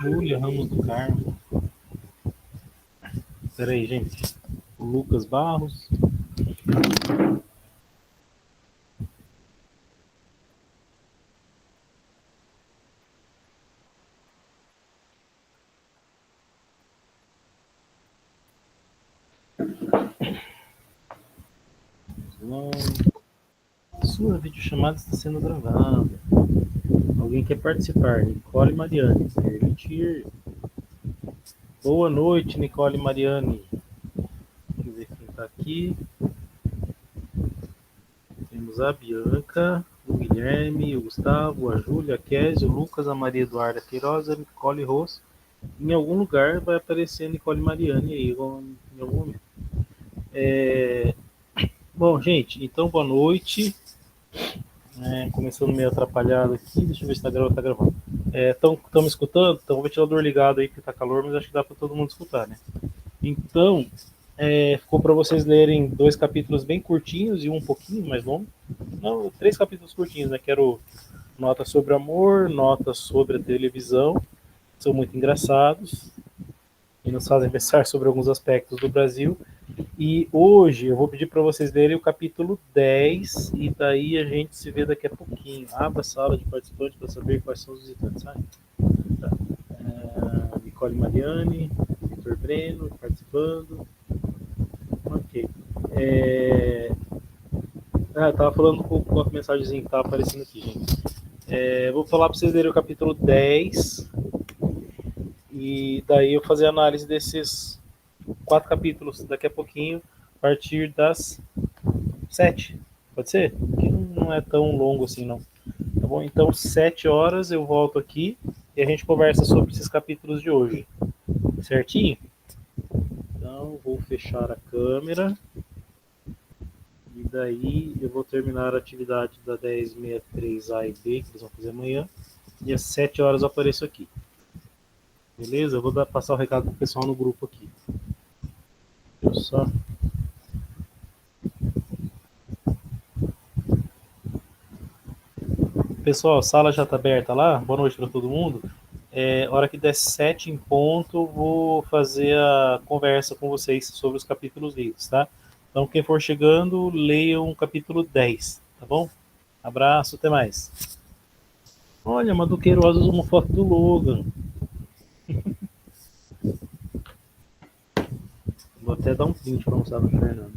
Júlia Ramos do Carmo. Espera aí, gente. O Lucas Barros. Não. Sua videochamada está sendo gravada. Alguém quer participar? Nicole Mariani. Permitir. Boa noite, Nicole Mariani. Deixa eu ver quem está aqui. Temos a Bianca, o Guilherme, o Gustavo, a Júlia, a Kézia, o Lucas, a Maria Eduarda Queiroz, a Nicole Ross. Em algum lugar vai aparecer a Nicole Mariani aí, em algum momento. Bom, gente, então boa noite. Começando meio atrapalhado aqui, deixa eu ver se tá gravando. Estão me escutando? Então o ventilador ligado aí que tá calor, mas acho que dá para todo mundo escutar, né? Então, ficou para vocês lerem 2 capítulos bem curtinhos e um pouquinho mais longo. Não, 3 capítulos curtinhos, né? Quero nota sobre amor, nota sobre a televisão, são muito engraçados e nos fazem pensar sobre alguns aspectos do Brasil. E hoje eu vou pedir para vocês lerem o capítulo 10 e daí a gente se vê daqui a pouquinho. Abra a sala de participantes para saber quais são os visitantes. Tá? Nicole Mariani, Vitor Breno participando. Ok. Tava falando com a mensagenzinha que tava aparecendo aqui, gente. Vou falar para vocês lerem o capítulo 10 e daí eu fazer a análise desses 4 capítulos daqui a pouquinho, a partir das 7. Pode ser? Que não é tão longo assim, não. Tá bom? Então, 7 horas eu volto aqui e a gente conversa sobre esses capítulos de hoje. Certinho? Então, vou fechar a câmera. E daí eu vou terminar a atividade da 1063A e B, que eles vão fazer amanhã. E às 7 horas eu apareço aqui. Beleza? Eu vou passar o recado pro pessoal no grupo aqui. Eu só. Pessoal, a sala já está aberta lá. Boa noite para todo mundo. Hora que der 7 em ponto, vou fazer a conversa com vocês sobre os capítulos lidos, tá? Então, quem for chegando, leiam o capítulo 10, tá bom? Abraço, até mais. Olha, Maduqueirosa usou uma foto do Logan. Vou até dar um print para mostrar no Fernando.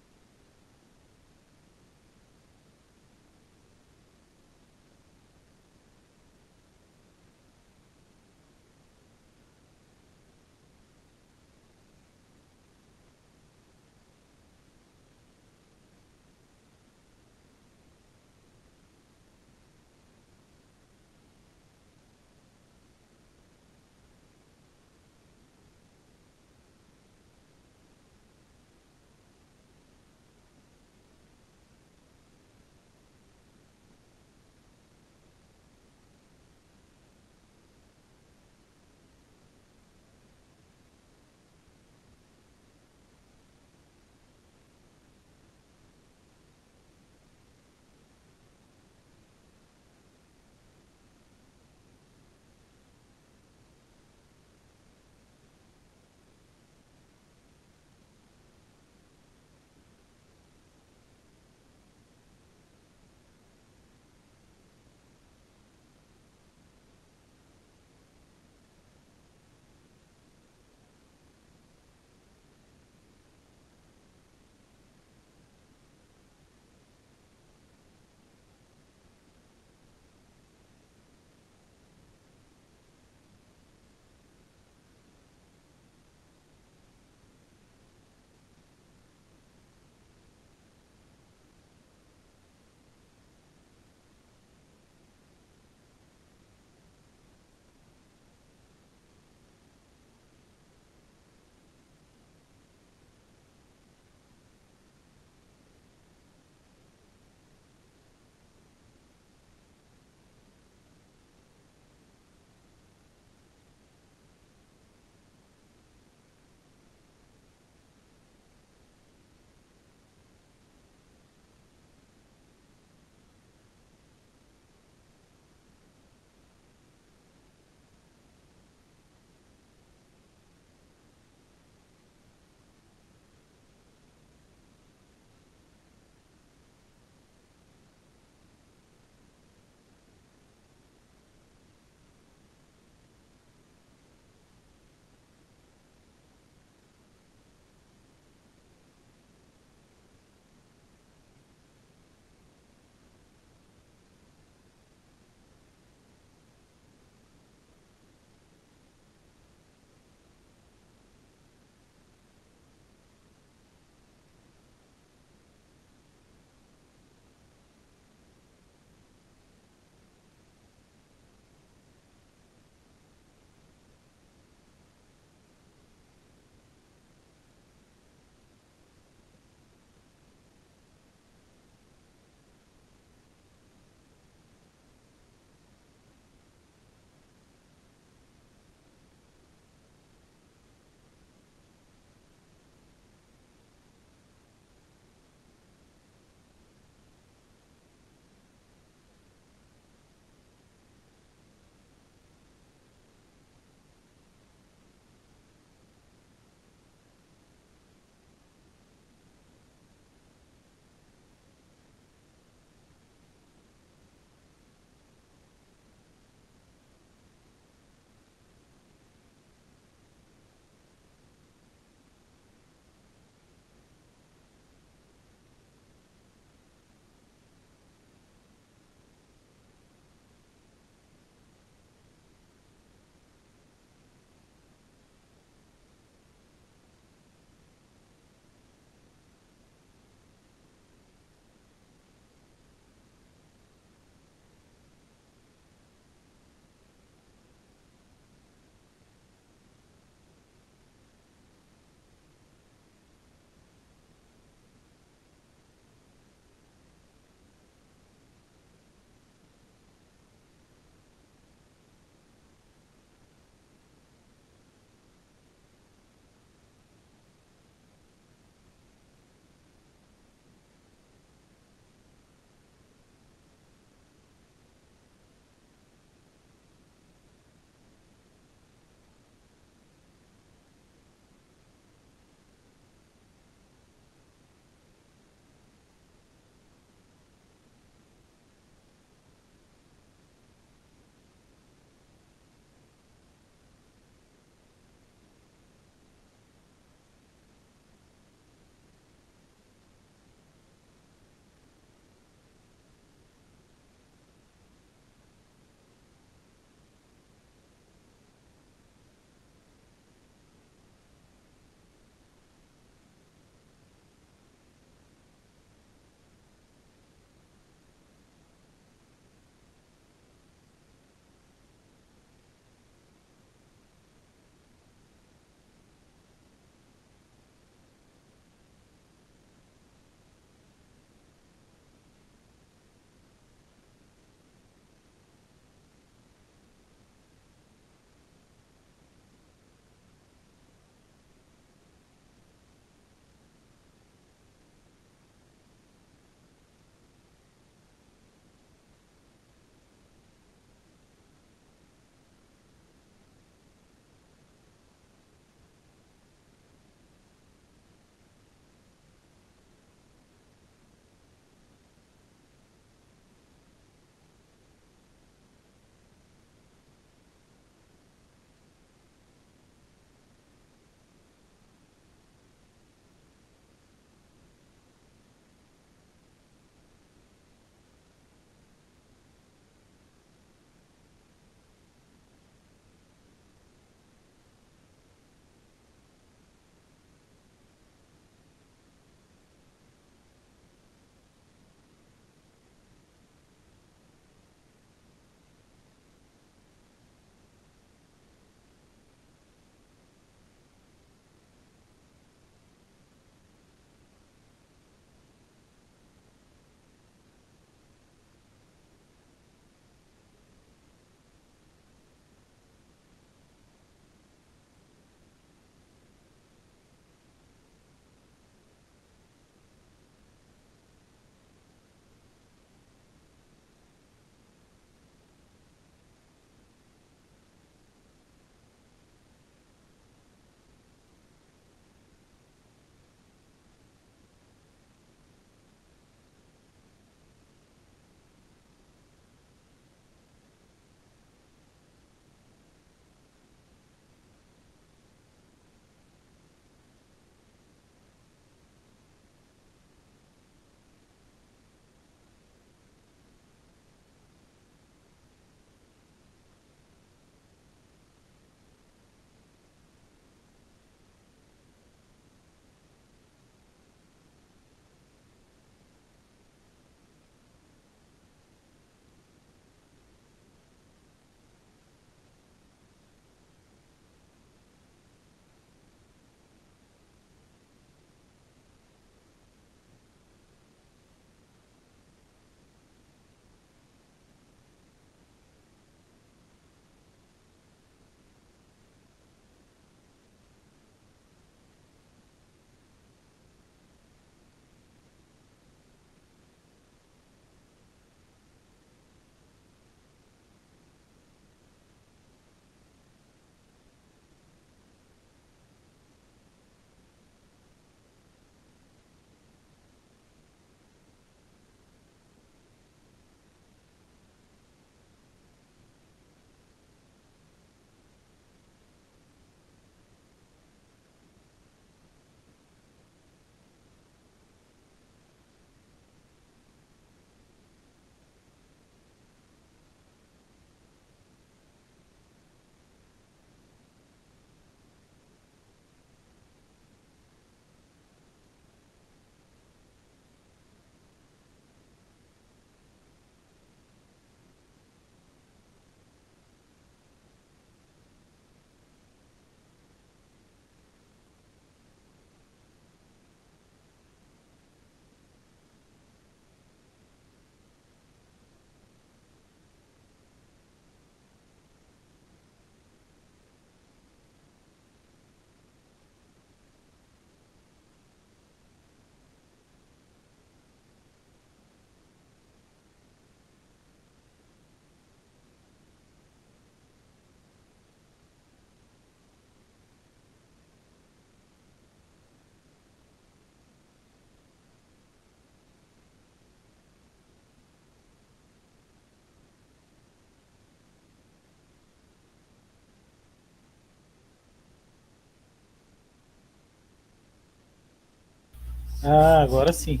Ah, agora sim.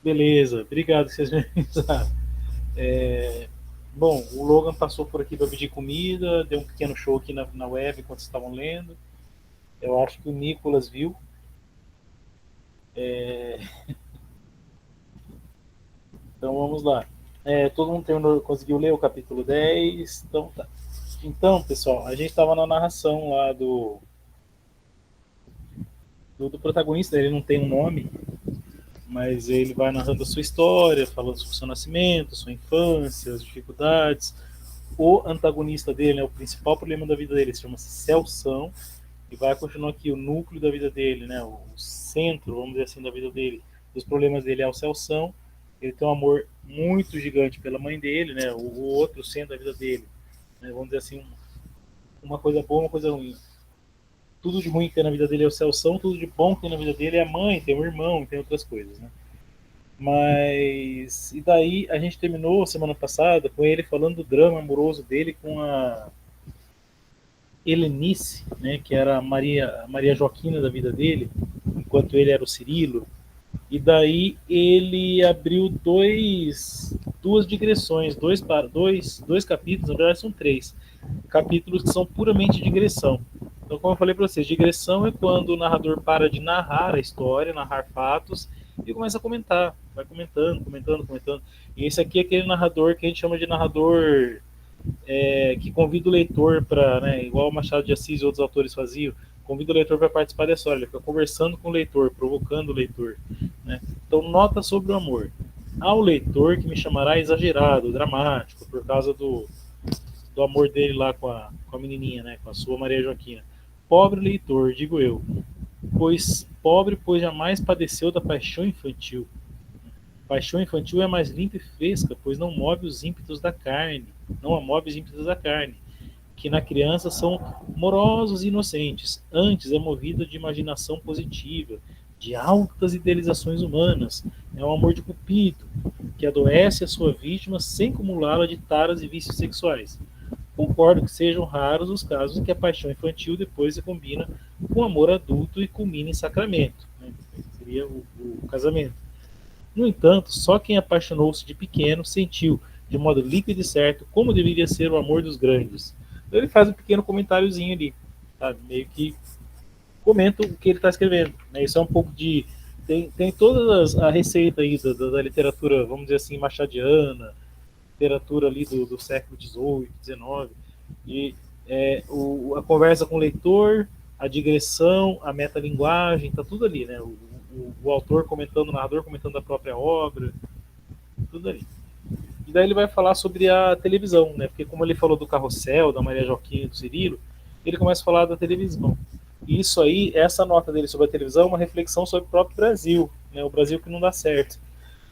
Beleza, obrigado que vocês me avisaram. É, bom, o Logan passou por aqui para pedir comida, deu um pequeno show aqui na web enquanto estavam lendo. Eu acho que o Nicolas viu. É, então vamos lá. Todo mundo conseguiu ler o capítulo 10. Então tá. Então, pessoal, a gente estava na narração lá do protagonista, ele não tem um nome, mas ele vai narrando a sua história, falando sobre o seu nascimento, sua infância, as dificuldades. O antagonista dele, né, o principal problema da vida dele, se chama-se Celção, e vai continuar aqui o núcleo da vida dele, né, o centro, vamos dizer assim, da vida dele, dos problemas dele é o Celção. Ele tem um amor muito gigante pela mãe dele, né, o outro centro da vida dele, né, vamos dizer assim, uma coisa boa, uma coisa ruim. Tudo de ruim que tem na vida dele é o Celção, tudo de bom que tem na vida dele é a mãe, tem um irmão, tem outras coisas, né. Mas. E daí a gente terminou semana passada com ele falando do drama amoroso dele com a Helenice, né, que era a Maria Joaquina da vida dele, enquanto ele era o Cirilo. E daí ele abriu duas digressões, dois capítulos, na verdade são três capítulos que são puramente digressão. Então, como eu falei para vocês, digressão é quando o narrador para de narrar a história, narrar fatos e começa a comentar, vai comentando, comentando, comentando. E esse aqui é aquele narrador que a gente chama de narrador que convida o leitor para, né, igual o Machado de Assis e outros autores faziam, convida o leitor para participar da história, ele fica conversando com o leitor, provocando o leitor. Né? Então, nota sobre o amor. Ao leitor que me chamará exagerado, dramático, por causa do amor dele lá com a menininha, né, com a sua Maria Joaquina. Pobre leitor, digo eu, pois jamais padeceu da paixão infantil. Paixão infantil é mais limpa e fresca, pois não move os ímpetos da carne, não a move os ímpetos da carne, que na criança são morosos e inocentes, antes é movida de imaginação positiva, de altas idealizações humanas, é um amor de cupido, que adoece a sua vítima sem cumulá-la de taras e vícios sexuais. Concordo que sejam raros os casos em que a paixão infantil depois se combina com amor adulto e culmina em sacramento, né? Seria o casamento. No entanto, só quem apaixonou-se de pequeno sentiu, de modo líquido e certo, como deveria ser o amor dos grandes. Então ele faz um pequeno comentáriozinho ali, sabe? Meio que comenta o que ele está escrevendo. Né? Isso é um pouco de. Tem toda a receita aí da literatura, vamos dizer assim, machadiana, literatura ali do século XVIII, XIX. E a conversa com o leitor, a digressão, a metalinguagem, tá tudo ali, né? O autor comentando, o narrador comentando a própria obra, tudo ali. E daí ele vai falar sobre a televisão, né? Porque como ele falou do Carrossel, da Maria Joaquina e do Cirilo, ele começa a falar da televisão. E isso aí, essa nota dele sobre a televisão é uma reflexão sobre o próprio Brasil, né? O Brasil que não dá certo.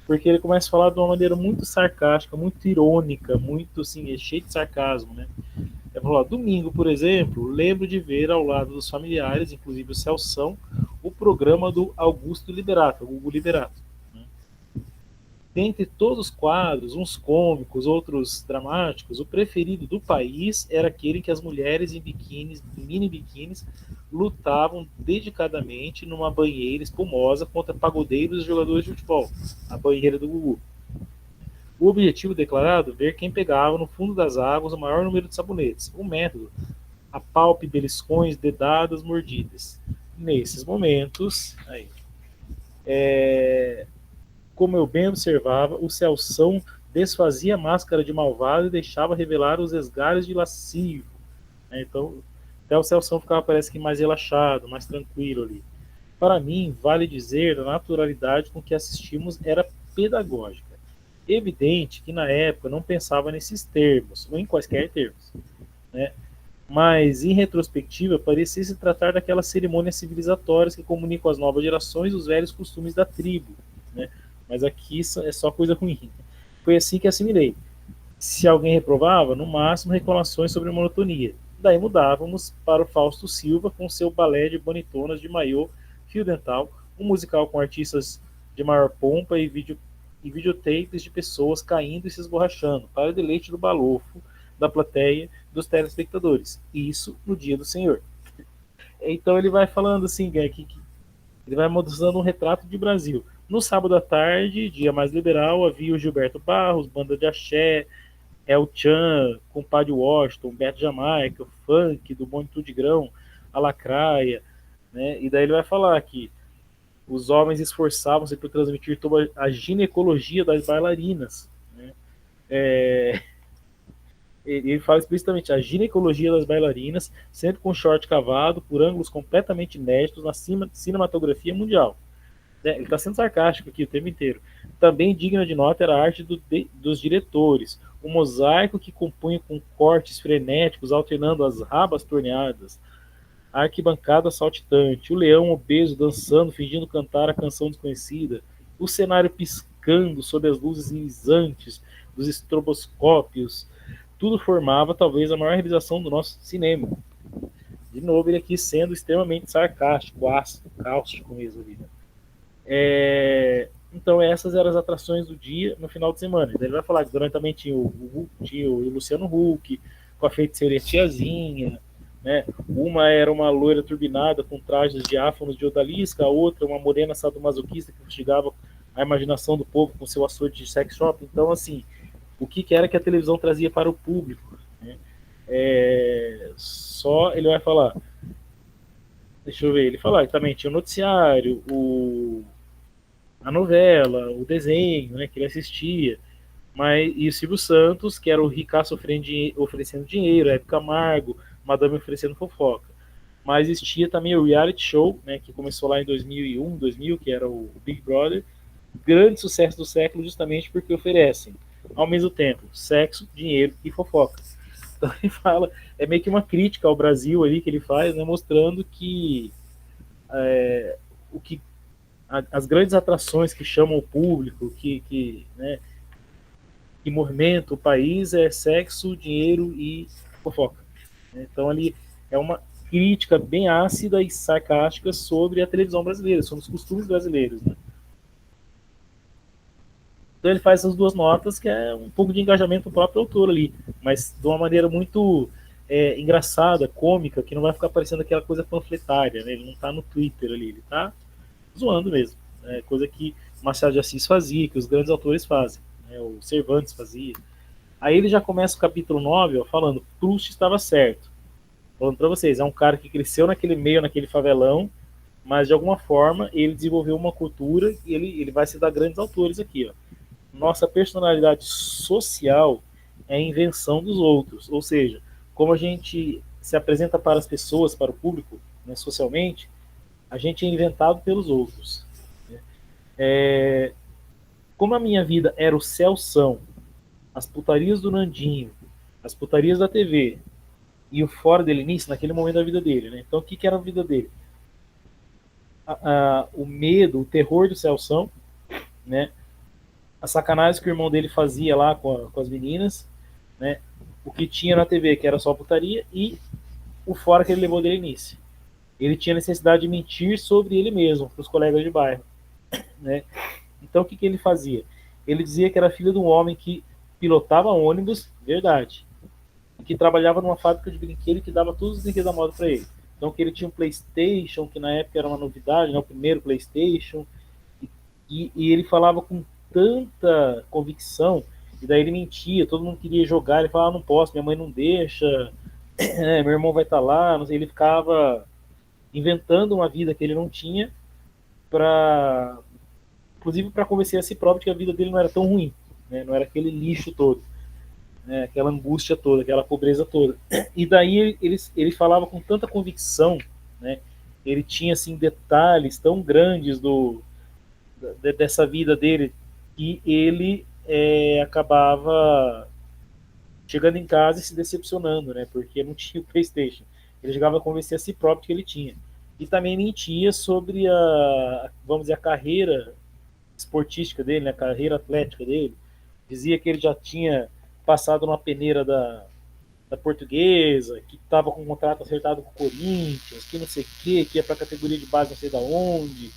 Porque ele começa a falar de uma maneira muito sarcástica, muito irônica, muito assim, cheio de sarcasmo, né? Ele falou, domingo, por exemplo, lembro de ver ao lado dos familiares, inclusive o Celção, o programa do Augusto Liberato, o Hugo Liberato. Né? Dentre todos os quadros, uns cômicos, outros dramáticos, o preferido do país era aquele em que as mulheres em biquínis, mini biquínis, lutavam dedicadamente numa banheira espumosa contra pagodeiros e jogadores de futebol, a banheira do Gugu. O objetivo declarado, ver quem pegava no fundo das águas o maior número de sabonetes. O método, apalpe beliscões, dedadas, mordidas. Nesses momentos, aí, como eu bem observava, o Celção desfazia a máscara de malvado e deixava revelar os esgares de lascivo. Então, até o Celção ficava, parece que, mais relaxado, mais tranquilo ali. Para mim, vale dizer, a naturalidade com que assistimos era pedagógica. Evidente que na época não pensava nesses termos, ou em quaisquer termos, né? Mas, em retrospectiva, parecia se tratar daquelas cerimônias civilizatórias que comunicam às novas gerações os velhos costumes da tribo. Né? Mas aqui é só coisa ruim. Foi assim que assimilei. Se alguém reprovava, no máximo reclamações sobre monotonia. Daí mudávamos para o Fausto Silva com seu balé de bonitonas de maiô, fio dental, um musical com artistas de maior pompa e videotapes de pessoas caindo e se esborrachando, para o deleite do balofo, da plateia, dos telespectadores. Isso no dia do Senhor. Então ele vai falando assim, que Ele vai mostrando um retrato de Brasil. No sábado à tarde, dia mais liberal, havia o Gilberto Barros, banda de axé, El Chan, Compadre Washington, Beto Jamaica, funk, do Bonde Tudo de Grão, a Lacraia, né? E daí ele vai falar que os homens esforçavam-se por transmitir toda a ginecologia das bailarinas, né? Ele fala explicitamente a ginecologia das bailarinas, sempre com short cavado, por ângulos completamente inéditos na cinematografia mundial. Ele está sendo sarcástico aqui o tempo inteiro. Também digna de nota era a arte dos diretores, o mosaico que compunha com cortes frenéticos, alternando as rabas torneadas, a arquibancada saltitante, o leão obeso dançando, fingindo cantar a canção desconhecida, o cenário piscando sob as luzes irisantes dos estroboscópios, tudo formava talvez a maior realização do nosso cinema. De novo, ele aqui sendo extremamente sarcástico, ácido, cáustico mesmo ali, né? Então essas eram as atrações do dia no final de semana. Ele vai falar que durante também tinha o Luciano Huck, com a feiticeira Tiazinha, né? Uma era uma loira turbinada com trajes diáfanos de odalisca, a outra uma morena sadomasoquista que instigava a imaginação do povo com seu açoite de sex shop. Então, assim, o que era que a televisão trazia para o público, né? Só ele vai falar, deixa eu ver, ele fala que também tinha o noticiário, a novela, o desenho, né, que ele assistia, e o Silvio Santos, que era o ricaço oferecendo dinheiro, a Hebe Camargo, Madame oferecendo fofoca. Mas existia também o reality show, né, que começou lá em 2001, 2000, que era o Big Brother, grande sucesso do século justamente porque oferecem, ao mesmo tempo, sexo, dinheiro e fofoca. Então ele fala, é meio que uma crítica ao Brasil ali que ele faz, né, mostrando que o que as grandes atrações que chamam o público, né, que movimenta o país é sexo, dinheiro e fofoca. Então ali é uma crítica bem ácida e sarcástica sobre a televisão brasileira, sobre os costumes brasileiros, né? Então ele faz essas duas notas, que é um pouco de engajamento do próprio autor ali, mas de uma maneira muito engraçada, cômica, que não vai ficar parecendo aquela coisa panfletária, né? Ele não está no Twitter ali, ele está zoando mesmo, né? Coisa que Machado de Assis fazia, que os grandes autores fazem, né? O Cervantes fazia. Aí ele já começa o capítulo 9, ó, falando, Proust estava certo. Falando para vocês, é um cara que cresceu naquele meio, naquele favelão, mas de alguma forma ele desenvolveu uma cultura e ele vai citar grandes autores aqui, ó. Nossa personalidade social é a invenção dos outros, ou seja, como a gente se apresenta para as pessoas, para o público, né, socialmente, a gente é inventado pelos outros. Como a minha vida era o céu-são, as putarias do Nandinho, as putarias da TV e o fora dele nisso, naquele momento da vida dele, né? Então o que era a vida dele? O medo, o terror do céu-são, né? A sacanagem que o irmão dele fazia lá com as meninas, né? O que tinha na TV, que era só putaria, e o fora que ele levou dele início. Ele tinha necessidade de mentir sobre ele mesmo, para os colegas de bairro, né? Então o que ele fazia? Ele dizia que era filho de um homem que pilotava ônibus, verdade, que trabalhava numa fábrica de brinquedos que dava todos os brinquedos da moda para ele. Então que ele tinha um PlayStation, que na época era uma novidade, né? O primeiro PlayStation, e ele falava com tanta convicção, e daí ele mentia, todo mundo queria jogar, ele falava, não posso, minha mãe não deixa, meu irmão vai estar lá, não sei, ele ficava inventando uma vida que ele não tinha, inclusive para convencer a si próprio que a vida dele não era tão ruim, né? Não era aquele lixo todo, né? Aquela angústia toda, aquela pobreza toda. E daí ele falava com tanta convicção, né? Ele tinha assim detalhes tão grandes dessa vida dele, que ele acabava chegando em casa e se decepcionando, né? Porque não tinha o PlayStation. Ele chegava a convencer a si próprio que ele tinha. E também mentia sobre vamos dizer, a carreira esportística dele, né? A carreira atlética dele. Dizia que ele já tinha passado numa peneira da Portuguesa, que estava com um contrato acertado com o Corinthians, que não sei o quê, que ia para a categoria de base não sei da onde,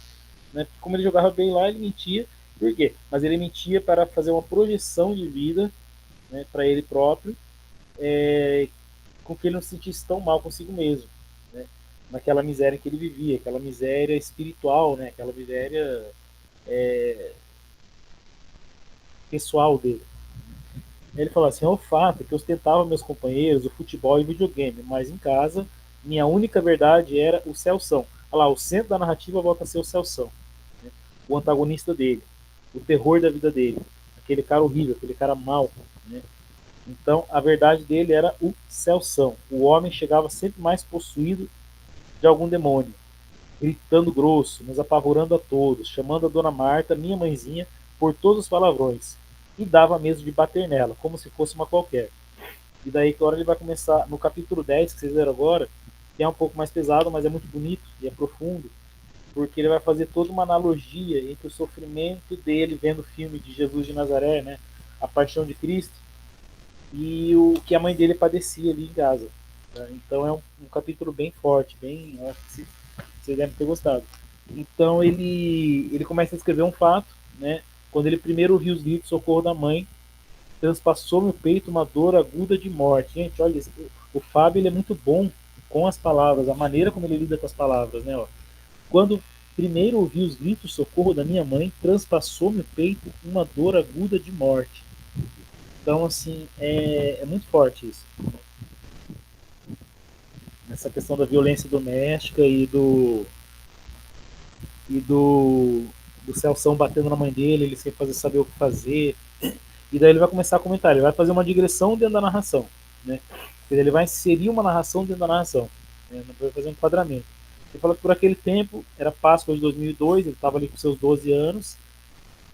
né? Como ele jogava bem lá, ele mentia. Por quê? Mas ele mentia para fazer uma projeção de vida, né, para ele próprio, com que ele não se sentisse tão mal consigo mesmo, né? naquela miséria que ele vivia, aquela miséria espiritual, né? Aquela miséria pessoal dele. Ele falou assim: o fato é que eu ostentava meus companheiros o futebol e videogame, mas em casa minha única verdade era o Celção. Olha lá, o centro da narrativa volta a ser o Celção, né? O antagonista dele, o terror da vida dele, aquele cara horrível, aquele cara mau, né? Então a verdade dele era o Celção. O homem chegava sempre mais possuído de algum demônio, gritando grosso, mas apavorando a todos, chamando a dona Marta, minha mãezinha, por todos os palavrões, e dava mesmo de bater nela, como se fosse uma qualquer. E daí que hora ele vai começar, no capítulo 10, que vocês viram agora, que é um pouco mais pesado, mas é muito bonito e é profundo, porque ele vai fazer toda uma analogia entre o sofrimento dele vendo o filme de Jesus de Nazaré, né, a paixão de Cristo, e o que a mãe dele padecia ali em Gaza. Tá? Então é um capítulo bem forte, bem, acho que vocês devem ter gostado. Então ele começa a escrever um fato, né? Quando ele primeiro ouviu os gritos de socorro da mãe, transpassou no peito uma dor aguda de morte. Gente, olha, o Fábio ele é muito bom com as palavras, a maneira como ele lida com as palavras, né? Ó. Quando primeiro ouvi os gritos de socorro da minha mãe, transpassou no peito uma dor aguda de morte. Então, assim, é muito forte isso. Essa questão da violência doméstica e do Celção batendo na mãe dele, ele sem fazer saber o que fazer. E daí ele vai começar a comentar, ele vai fazer uma digressão dentro da narração, né? Ele vai inserir uma narração dentro da narração, né? Vai fazer um enquadramento. Ele fala que por aquele tempo, era Páscoa de 2002, ele estava ali com seus 12 anos,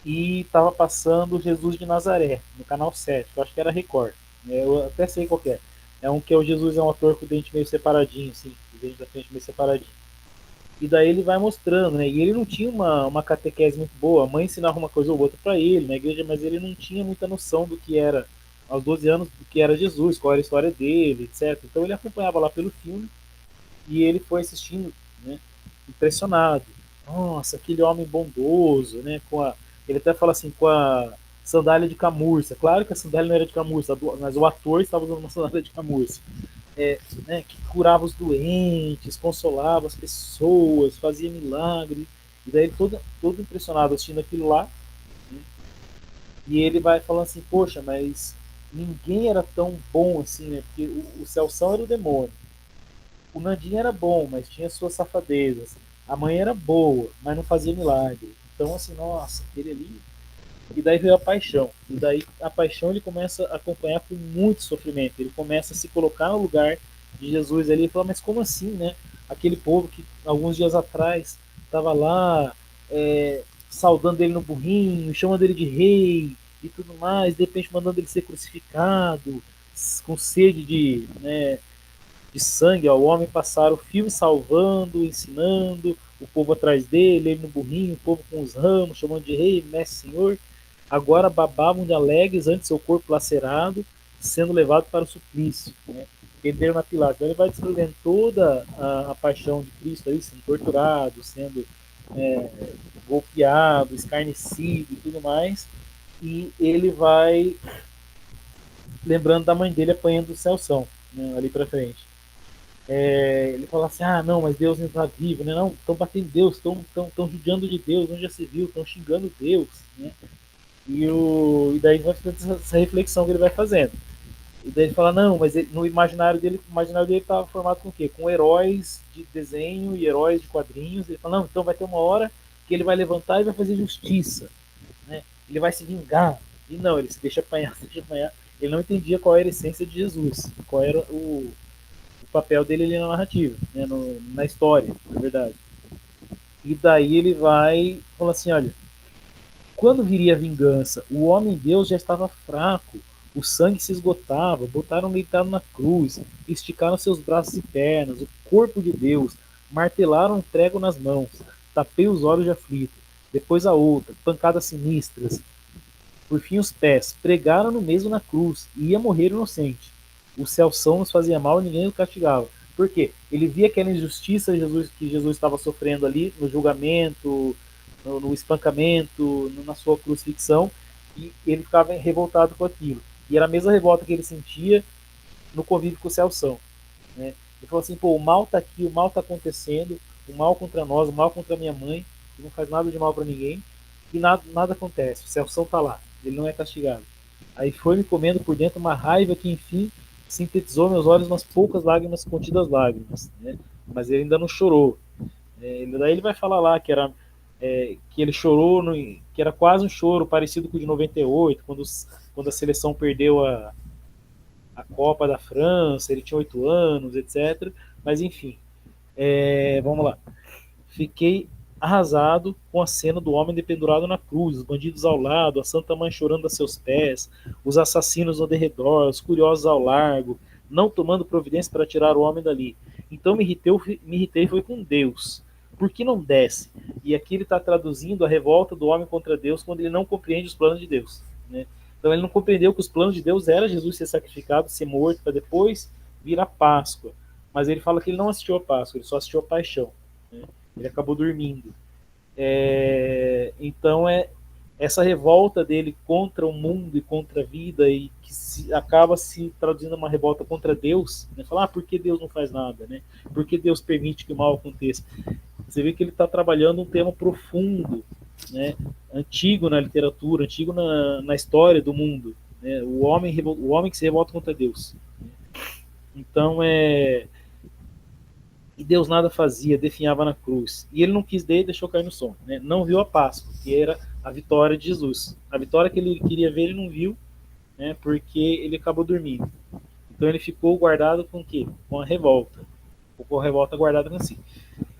e estava passando Jesus de Nazaré, no canal 7, que eu acho que era Record. Né? Eu até sei qual é. É um que é o Jesus é um ator com o dente meio separadinho, assim, o dente da frente meio separadinho. E daí ele vai mostrando, né? E ele não tinha uma catequese muito boa. A mãe ensinava uma coisa ou outra para ele na igreja, mas ele não tinha muita noção do que era, aos 12 anos, do que era Jesus, qual era a história dele, etc. Então ele acompanhava lá pelo filme e ele foi assistindo, né? Impressionado. Nossa, aquele homem bondoso, né? Ele até fala assim, com a sandália de camurça. Claro que a sandália não era de camurça, mas o ator estava usando uma sandália de camurça, né, que curava os doentes, consolava as pessoas, fazia milagre. E daí ele todo impressionado assistindo aquilo lá. Né, e ele vai falando assim, poxa, mas ninguém era tão bom assim, né? Porque o Celção era o demônio. O Nandinho era bom, mas tinha suas safadezas. A mãe era boa, mas não fazia milagre. Então, assim, nossa, aquele ali. E daí veio a paixão. E daí a paixão ele começa a acompanhar com muito sofrimento. Ele começa a se colocar no lugar de Jesus ali e fala, mas como assim, né? Aquele povo que alguns dias atrás estava lá saudando ele no burrinho, chamando ele de rei e tudo mais, de repente mandando ele ser crucificado, com sede de sangue, ó, o homem passar o filme salvando, ensinando, o povo atrás dele, ele no burrinho, o povo com os ramos, chamando de rei, mestre, senhor. Agora babavam de alegres ante seu corpo lacerado, sendo levado para o suplício. Né? Prenderam na pilar. Então ele vai descrevendo toda a paixão de Cristo aí, sendo torturado, sendo golpeado, escarnecido e tudo mais. E ele vai lembrando da mãe dele apanhando do Celção, né, ali para frente. Ele fala assim, não, mas Deus não está vivo, né? Não, estão batendo em Deus, estão judiando de Deus, onde já se viu, estão xingando Deus, né? E daí vai fazendo essa reflexão que ele vai fazendo. E daí ele fala, não, mas no imaginário dele, o imaginário dele estava formado com o quê? Com heróis de desenho e heróis de quadrinhos. Ele fala, não, então vai ter uma hora que ele vai levantar e vai fazer justiça, né? Ele vai se vingar. E não, ele se deixa apanhar, se deixa apanhar. Ele não entendia qual era a essência de Jesus, qual era o papel dele ali na narrativa, né, na história, na verdade. E daí ele vai falar assim, olha, quando viria a vingança, o homem Deus já estava fraco, o sangue se esgotava, botaram deitado na cruz, esticaram seus braços e pernas, o corpo de Deus, martelaram um prego nas mãos, tapei os olhos de aflito, depois a outra, pancadas sinistras, por fim os pés, pregaram no mesmo na cruz, e ia morrer inocente. O Celção nos fazia mal e ninguém o castigava. Por quê? Ele via aquela injustiça que Jesus estava sofrendo ali, no julgamento, no espancamento, na sua crucifixão, e ele ficava revoltado com aquilo. E era a mesma revolta que ele sentia no convívio com o Celção. Né? Ele falou assim, pô, o mal tá aqui, o mal tá acontecendo, o mal contra nós, o mal contra minha mãe, que não faz nada de mal para ninguém, e nada acontece, o Celso tá lá, ele não é castigado. Aí foi me comendo por dentro uma raiva que, enfim, sintetizou meus olhos umas poucas lágrimas contidas lágrimas, né? Mas ele ainda não chorou. Daí ele vai falar lá que era que ele chorou, que era quase um choro parecido com o de 98, quando a seleção perdeu a Copa da França, ele tinha 8 anos, etc. Mas enfim, vamos lá. Fiquei arrasado com a cena do homem dependurado na cruz, os bandidos ao lado, a Santa Mãe chorando a seus pés, os assassinos ao derredor, os curiosos ao largo, não tomando providência para tirar o homem dali. Então me irritei foi com Deus. Por que não desce? E aqui ele está traduzindo a revolta do homem contra Deus quando ele não compreende os planos de Deus. Né? Então ele não compreendeu que os planos de Deus era Jesus ser sacrificado, ser morto, para depois vir a Páscoa. Mas ele fala que ele não assistiu a Páscoa, ele só assistiu a Paixão. Né? Ele acabou dormindo. Então essa revolta dele contra o mundo e contra a vida, e que acaba se traduzindo uma revolta contra Deus, né? Falar, por que Deus não faz nada? Né? Por que Deus permite que o mal aconteça? Você vê que ele está trabalhando um tema profundo, né? Antigo na literatura, antigo na história do mundo. Né? O homem que se revolta contra Deus. Então, e Deus nada fazia, definhava na cruz. E ele não quis dar e deixou cair no sono. Né? Não viu a Páscoa, que era a vitória de Jesus. A vitória que ele queria ver, ele não viu, né? Porque ele acabou dormindo. Então ele ficou guardado com o quê? Com a revolta. Ou com a revolta guardada com si.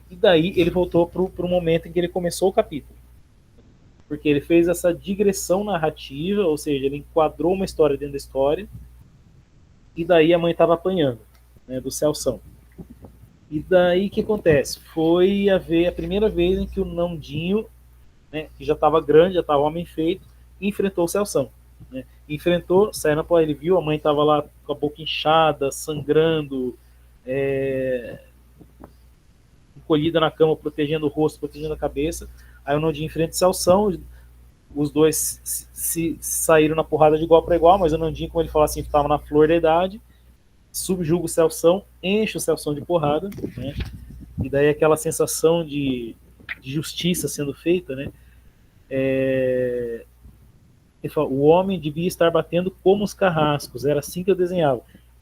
E daí ele voltou para o momento em que ele começou o capítulo. Porque ele fez essa digressão narrativa, ou seja, ele enquadrou uma história dentro da história, e daí a mãe estava apanhando, né, do Celção. E daí o que acontece? Foi a primeira vez em que o Nandinho, né, que já estava grande, já estava homem feito, enfrentou o Celção. Né? Enfrentou, saiu na porra, ele viu, a mãe estava lá com a boca inchada, sangrando, encolhida na cama, protegendo o rosto, protegendo a cabeça. Aí o Nandinho enfrenta o Celção, os dois se saíram na porrada de igual para igual, mas o Nandinho, como ele fala assim, estava na flor da idade, subjuga o Celção, enche o Celção de porrada, né? E daí aquela sensação de justiça sendo feita, né? Ele fala, o homem devia estar batendo como os carrascos, era assim que eu desenhava.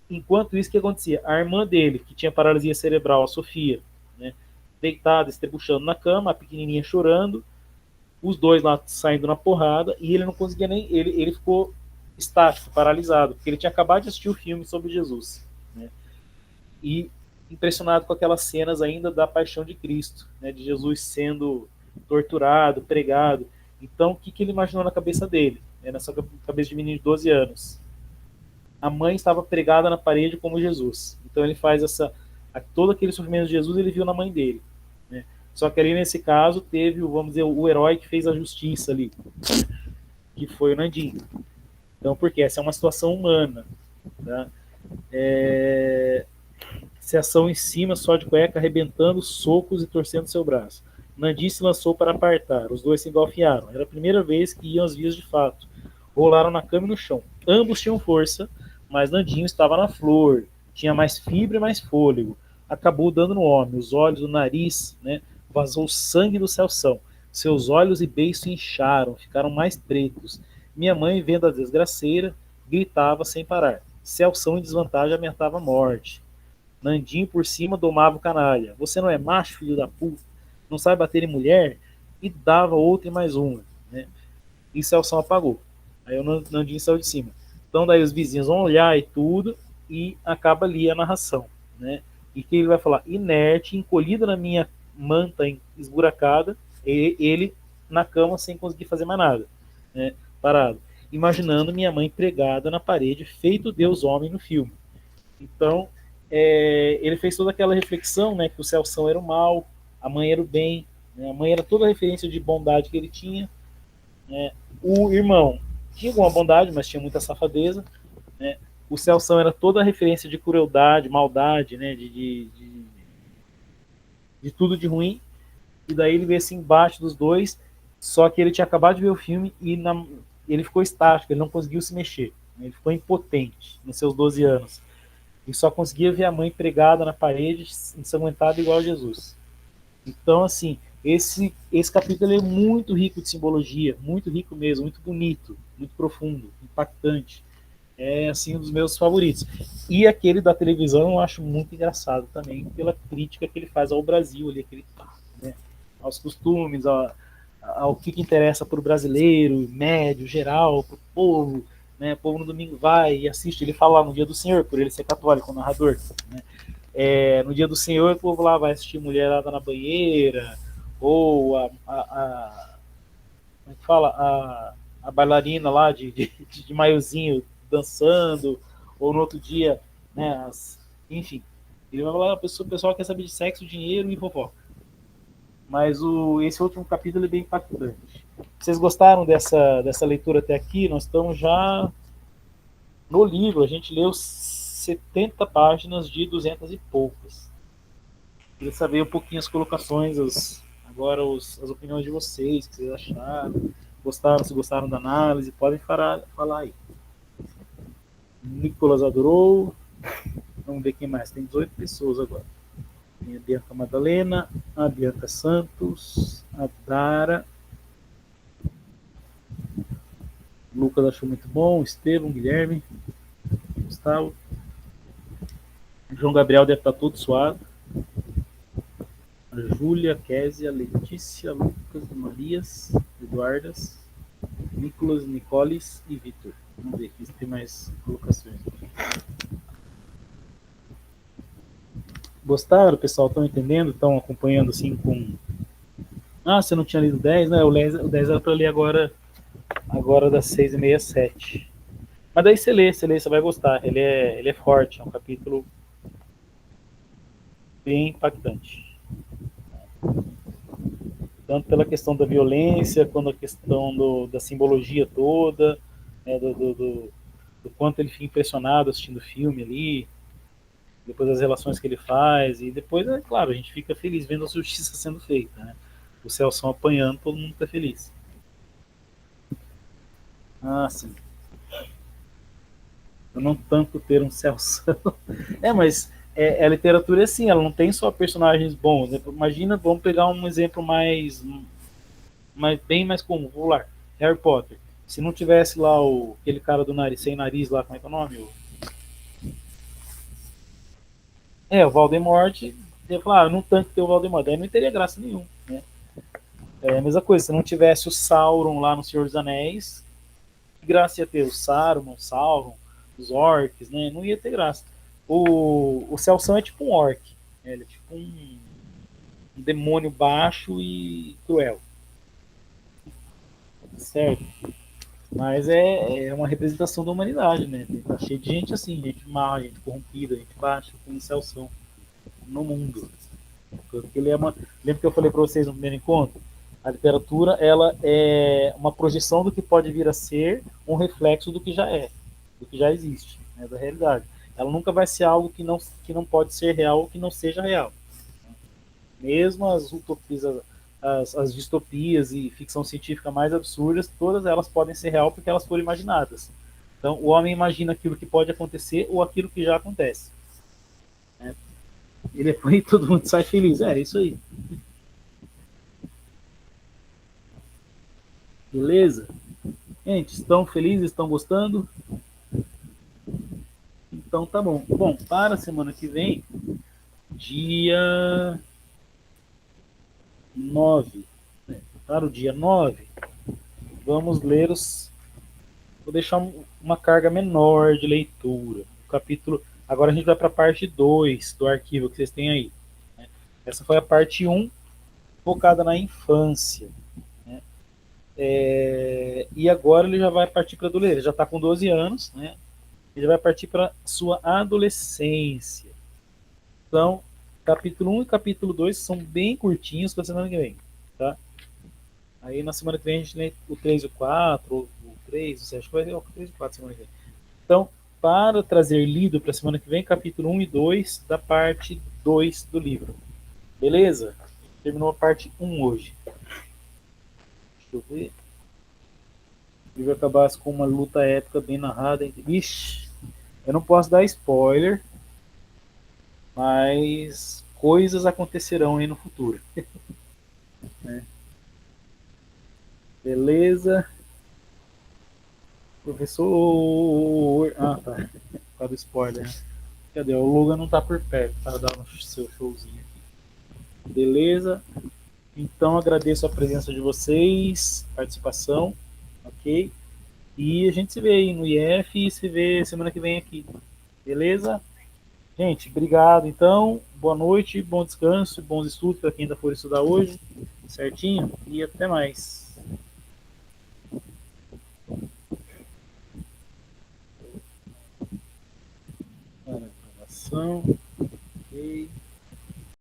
Enquanto isso, o que acontecia? A irmã dele, que tinha paralisia cerebral, a Sofia, né? Deitada, estrebuchando na cama, a pequenininha chorando, os dois lá saindo na porrada, e ele não conseguia nem... Ele ficou estático, paralisado, porque ele tinha acabado de assistir o filme sobre Jesus, né? E impressionado com aquelas cenas ainda da paixão de Cristo, né? De Jesus sendo torturado, pregado. Então, o que ele imaginou na cabeça dele? Nessa cabeça de menino de 12 anos. A mãe estava pregada na parede como Jesus. Então ele faz todo aquele sofrimento de Jesus, ele viu na mãe dele. Né? Só que ali nesse caso teve, vamos dizer, o herói que fez a justiça ali, que foi o Nandinho. Então, porque essa é uma situação humana. Tá? Se ação em cima, só de cueca, arrebentando socos e torcendo seu braço. Nandinho se lançou para apartar. Os dois se engalfinharam. Era a primeira vez que iam às vias de fato. Rolaram na cama e no chão. Ambos tinham força, mas Nandinho estava na flor. Tinha mais fibra e mais fôlego. Acabou dando no homem. Os olhos, o nariz, né? Vazou sangue do Celção. Seus olhos e beiços incharam, ficaram mais pretos. Minha mãe, vendo a desgraceira, gritava sem parar. Celção em desvantagem ameaçava a morte. Nandinho por cima domava o canalha. Você não é macho, filho da puta? Não sabe bater em mulher? E dava outra e mais uma. Né? E Celção apagou. Aí o Nandinho saiu de cima. Então daí os vizinhos vão olhar e tudo, e acaba ali a narração. Né? E que ele vai falar, inerte, encolhido na minha manta esburacada, ele na cama sem conseguir fazer mais nada. Né? Parado. Imaginando minha mãe pregada na parede, feito Deus homem no filme. Então, ele fez toda aquela reflexão, né, que o Celção era o mal, a mãe era o bem, né, a mãe era toda a referência de bondade que ele tinha, né, o irmão tinha alguma bondade, mas tinha muita safadeza, né, o Celção era toda a referência de crueldade, maldade, né, de tudo de ruim, e daí ele vê esse embate dos dois, só que ele tinha acabado de ver o filme e ele ficou estático, ele não conseguiu se mexer, né, ele ficou impotente nos seus 12 anos. e só conseguia ver a mãe pregada na parede, ensanguentada igual a Jesus. Então, assim, esse capítulo é muito rico de simbologia, muito rico mesmo, muito bonito, muito profundo, impactante. É, assim, um dos meus favoritos. E aquele da televisão eu acho muito engraçado também, pela crítica que ele faz ao Brasil, ali, aquele, né, aos costumes, ao que interessa para o brasileiro, médio, geral, para o povo. Né, o povo no domingo vai e assiste, ele fala lá no Dia do Senhor, por ele ser católico, o narrador. Né, no Dia do Senhor, o povo lá vai assistir mulherada na banheira, ou como é que fala? A bailarina lá de maiozinho dançando, ou no outro dia, né, enfim. Ele vai falar, o pessoal quer saber de sexo, dinheiro e fofoca. Mas esse último capítulo é bem impactante. Vocês gostaram dessa leitura até aqui? Nós estamos já no livro, a gente leu 70 páginas de 200 e poucas. Queria saber um pouquinho as colocações, as opiniões de vocês, o que vocês acharam, se gostaram da análise, podem falar aí. Nicolas adorou. Vamos ver quem mais. Tem 18 pessoas agora. Tem a Bianca Madalena, a Bianca Santos, a Dara. Lucas achou muito bom, Estevam, Guilherme, Gustavo. João Gabriel deve estar todo suado. A Júlia, Késia, Letícia, Lucas, Marias, Eduardas, Nicolas, Nicoles e Vitor. Vamos ver aqui se tem mais colocações. Gostaram, pessoal? Estão entendendo? Estão acompanhando assim com... Ah, você não tinha lido 10, né? O 10 era para ler agora das 6h30, 7. Mas daí você lê, você vai gostar. Ele é forte, é um capítulo bem impactante. Tanto pela questão da violência, quanto a questão da simbologia toda, né, do quanto ele fica impressionado assistindo o filme ali, depois das relações que ele faz, e depois, é claro, a gente fica feliz vendo a justiça sendo feita. Né? O Celso apanhando, todo mundo fica feliz. Ah, sim. Eu não tanto ter um Celso. Mas a literatura é assim, ela não tem só personagens bons. Né? Imagina, vamos pegar um exemplo bem mais comum, vou lá, Harry Potter. Se não tivesse lá aquele cara do nariz, sem nariz lá, como é que é o nome? O Voldemort, ia falar, não tanto ter o Voldemort, aí não teria graça nenhuma. Né? É a mesma coisa, se não tivesse o Sauron lá no Senhor dos Anéis, que graça ia ter o Sauron, os orcs, né? Não ia ter graça. O Celso é tipo um orc, né? Ele é tipo um demônio baixo e cruel. Certo? Mas é uma representação da humanidade, né? Tá cheio de gente assim, gente má, gente corrompida, gente baixa, com Celso no mundo. Porque lembra que eu falei para vocês no primeiro encontro? A literatura, ela é uma projeção do que pode vir a ser, um reflexo do que já é, do que já existe, né, da realidade. Ela nunca vai ser algo que não pode ser real ou que não seja real. Mesmo as utopias, as distopias e ficção científica mais absurdas, todas elas podem ser real porque elas foram imaginadas. Então, o homem imagina aquilo que pode acontecer ou aquilo que já acontece. Né? E depois todo mundo sai feliz. É isso aí. Beleza? Gente, estão felizes? Estão gostando? Então tá bom. Bom, para a semana que vem, dia 9. Né? Para o dia 9, vamos ler Vou deixar uma carga menor de leitura. O capítulo. Agora a gente vai para a parte 2 do arquivo que vocês têm aí. Né? Essa foi a parte 1, focada na infância. Né? E agora ele já vai partir para a adolescência. Ele já está com 12 anos, né? Ele vai partir para sua adolescência. Então, capítulo 1 e capítulo 2 são bem curtinhos para a semana que vem. Tá? Aí na semana que vem a gente lê o 3 e o 4, ou o 3, ou acho que vai ser o 3 e o 4 semana que vem. Então, para trazer lido para a semana que vem, capítulo 1 e 2 da parte 2 do livro. Beleza? Terminou a parte 1 hoje. Deixa eu ver. O livro acabasse com uma luta épica bem narrada. Ixi, eu não posso dar spoiler, mas coisas acontecerão aí no futuro. Né? Beleza? Professor. Ah, tá. Por causa do spoiler. Cadê? O Logan não tá por perto para dar o seu showzinho aqui. Beleza? Então agradeço a presença de vocês, participação, ok? E a gente se vê aí no IF e se vê semana que vem aqui. Beleza? Gente, obrigado então. Boa noite, bom descanso, bons estudos para quem ainda for estudar hoje. Certinho? E até mais. Gravação. Ok.